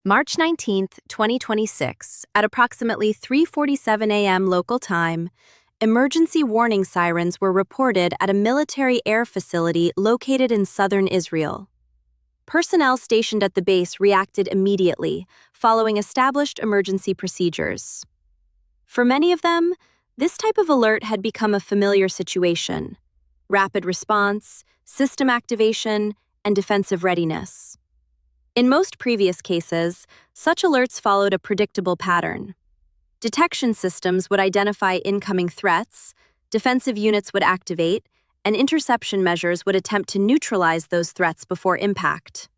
March 19, 2026, at approximately 3:47 a.m. local time, emergency warning sirens were reported at a military air facility located in southern Israel. Personnel stationed at the base reacted immediately, following established emergency procedures. For many of them, this type of alert had become a familiar situation: rapid response, system activation, and defensive readiness. In most previous cases, such alerts followed a predictable pattern. Detection systems would identify incoming threats, defensive units would activate, and interception measures would attempt to neutralize those threats before impact.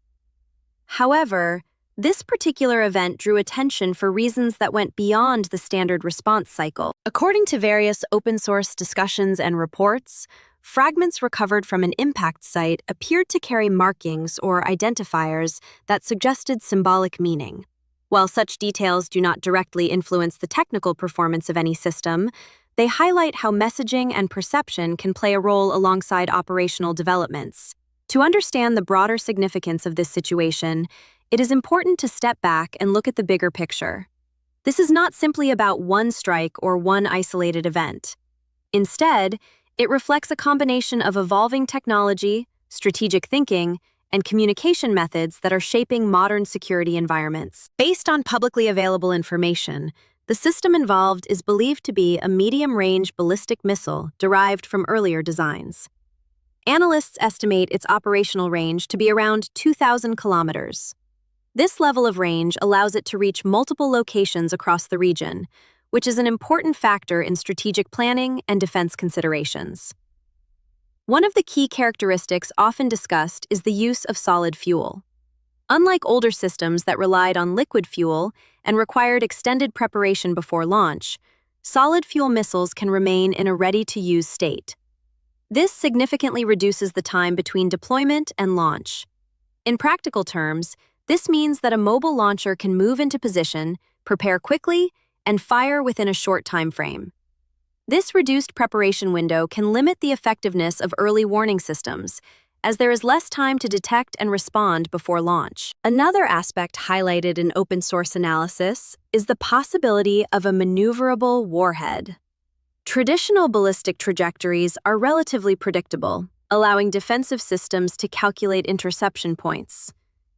However, this particular event drew attention for reasons that went beyond the standard response cycle. According to various open-source discussions and reports, fragments recovered from an impact site appeared to carry markings or identifiers that suggested symbolic meaning. While such details do not directly influence the technical performance of any system, they highlight how messaging and perception can play a role alongside operational developments. To understand the broader significance of this situation, it is important to step back and look at the bigger picture. This is not simply about one strike or one isolated event. Instead, it reflects a combination of evolving technology, strategic thinking, and communication methods that are shaping modern security environments. Based on publicly available information, the system involved is believed to be a medium-range ballistic missile derived from earlier designs. Analysts estimate its operational range to be around 2,000 kilometers. This level of range allows it to reach multiple locations across the region, which is an important factor in strategic planning and defense considerations. One of the key characteristics often discussed is the use of solid fuel. Unlike older systems that relied on liquid fuel and required extended preparation before launch, solid fuel missiles can remain in a ready-to-use state. This significantly reduces the time between deployment and launch. In practical terms, this means that a mobile launcher can move into position, prepare quickly, and fire within a short time frame. This reduced preparation window can limit the effectiveness of early warning systems, as there is less time to detect and respond before launch. Another aspect highlighted in open-source analysis is the possibility of a maneuverable warhead. Traditional ballistic trajectories are relatively predictable, allowing defensive systems to calculate interception points.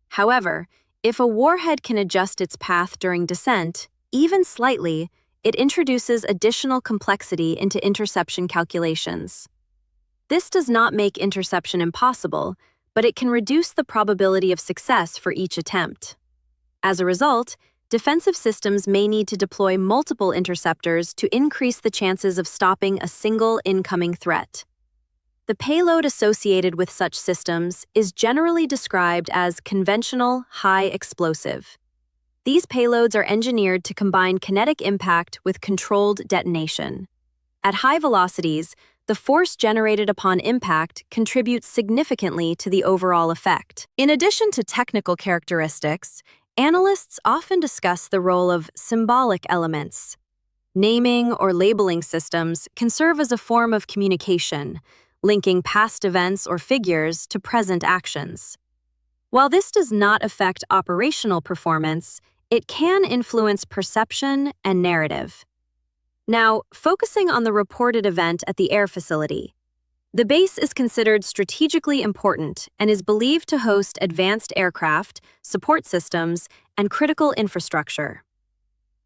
However, if a warhead can adjust its path during descent, even slightly, it introduces additional complexity into interception calculations. This does not make interception impossible, but it can reduce the probability of success for each attempt. As a result, defensive systems may need to deploy multiple interceptors to increase the chances of stopping a single incoming threat. The payload associated with such systems is generally described as conventional high explosive. These payloads are engineered to combine kinetic impact with controlled detonation. At high velocities, the force generated upon impact contributes significantly to the overall effect. In addition to technical characteristics, analysts often discuss the role of symbolic elements. Naming or labeling systems can serve as a form of communication, linking past events or figures to present actions. While this does not affect operational performance, it can influence perception and narrative. Now, focusing on the reported event at the air facility, the base is considered strategically important and is believed to host advanced aircraft, support systems, and critical infrastructure.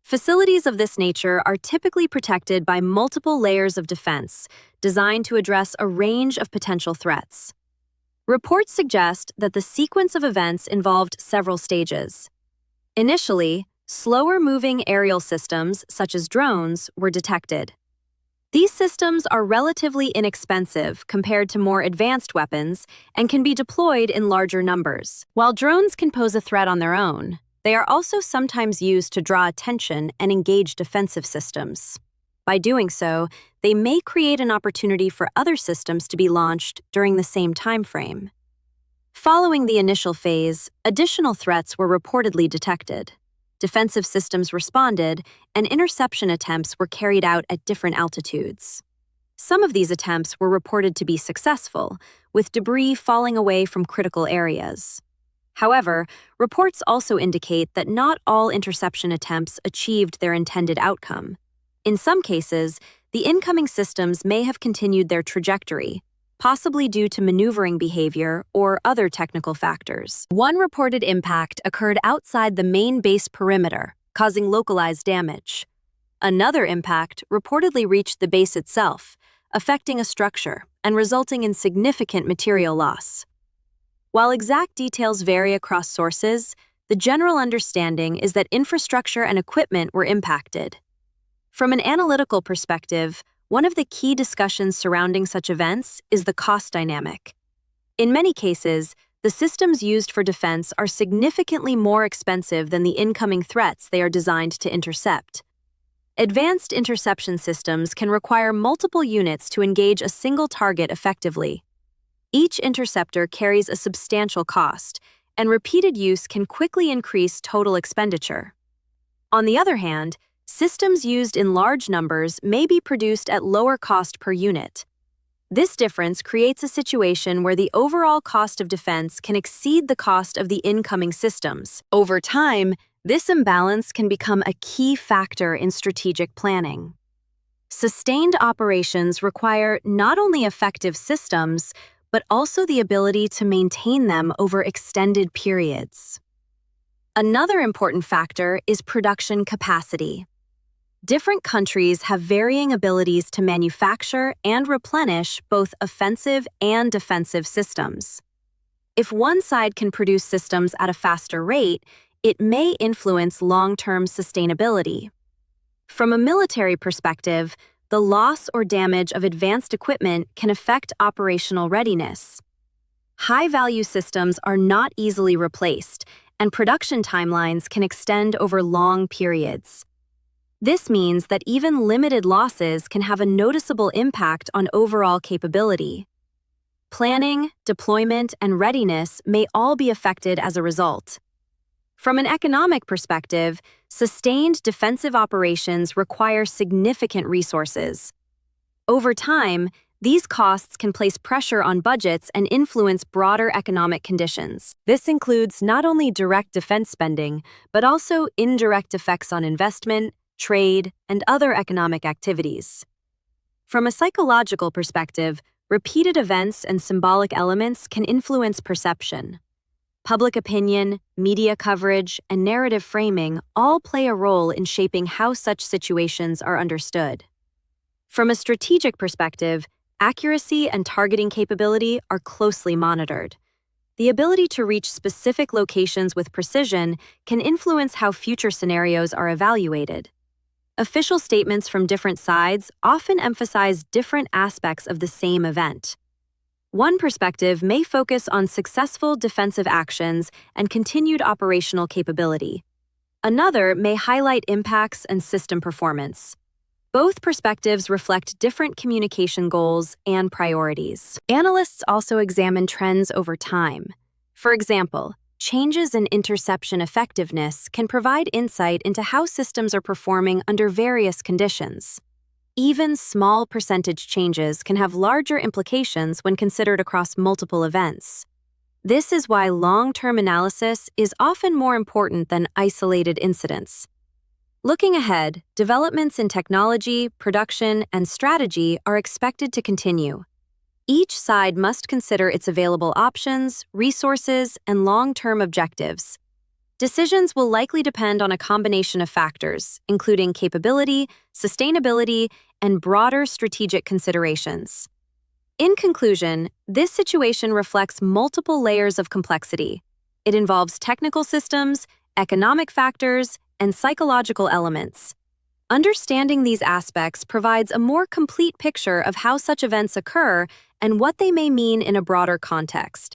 Facilities of this nature are typically protected by multiple layers of defense, designed to address a range of potential threats. Reports suggest that the sequence of events involved several stages. Initially, slower-moving aerial systems, such as drones, were detected. These systems are relatively inexpensive compared to more advanced weapons and can be deployed in larger numbers. While drones can pose a threat on their own, they are also sometimes used to draw attention and engage defensive systems. By doing so, they may create an opportunity for other systems to be launched during the same time frame. Following the initial phase, additional threats were reportedly detected. Defensive systems responded, and interception attempts were carried out at different altitudes. Some of these attempts were reported to be successful, with debris falling away from critical areas. However, reports also indicate that not all interception attempts achieved their intended outcome. In some cases, the incoming systems may have continued their trajectory, possibly due to maneuvering behavior or other technical factors. One reported impact occurred outside the main base perimeter, causing localized damage. Another impact reportedly reached the base itself, affecting a structure and resulting in significant material loss. While exact details vary across sources, the general understanding is that infrastructure and equipment were impacted. From an analytical perspective, one of the key discussions surrounding such events is the cost dynamic. In many cases, the systems used for defense are significantly more expensive than the incoming threats they are designed to intercept. Advanced interception systems can require multiple units to engage a single target effectively. Each interceptor carries a substantial cost, and repeated use can quickly increase total expenditure. On the other hand, systems used in large numbers may be produced at lower cost per unit. This difference creates a situation where the overall cost of defense can exceed the cost of the incoming systems. Over time, this imbalance can become a key factor in strategic planning. Sustained operations require not only effective systems, but also the ability to maintain them over extended periods. Another important factor is production capacity. Different countries have varying abilities to manufacture and replenish both offensive and defensive systems. If one side can produce systems at a faster rate, it may influence long-term sustainability. From a military perspective, the loss or damage of advanced equipment can affect operational readiness. High-value systems are not easily replaced, and production timelines can extend over long periods. This means that even limited losses can have a noticeable impact on overall capability. Planning, deployment, and readiness may all be affected as a result. From an economic perspective, sustained defensive operations require significant resources. Over time, these costs can place pressure on budgets and influence broader economic conditions. This includes not only direct defense spending, but also indirect effects on investment, trade, and other economic activities. From a psychological perspective, repeated events and symbolic elements can influence perception. Public opinion, media coverage, and narrative framing all play a role in shaping how such situations are understood. From a strategic perspective, accuracy and targeting capability are closely monitored. The ability to reach specific locations with precision can influence how future scenarios are evaluated. Official statements from different sides often emphasize different aspects of the same event. One perspective may focus on successful defensive actions and continued operational capability. Another may highlight impacts and system performance. Both perspectives reflect different communication goals and priorities. Analysts also examine trends over time. For example, changes in interception effectiveness can provide insight into how systems are performing under various conditions. Even small percentage changes can have larger implications when considered across multiple events. This is why long-term analysis is often more important than isolated incidents. Looking ahead, developments in technology, production, and strategy are expected to continue. Each side must consider its available options, resources, and long-term objectives. Decisions will likely depend on a combination of factors, including capability, sustainability, and broader strategic considerations. In conclusion, this situation reflects multiple layers of complexity. It involves technical systems, economic factors, and psychological elements. Understanding these aspects provides a more complete picture of how such events occur and what they may mean in a broader context.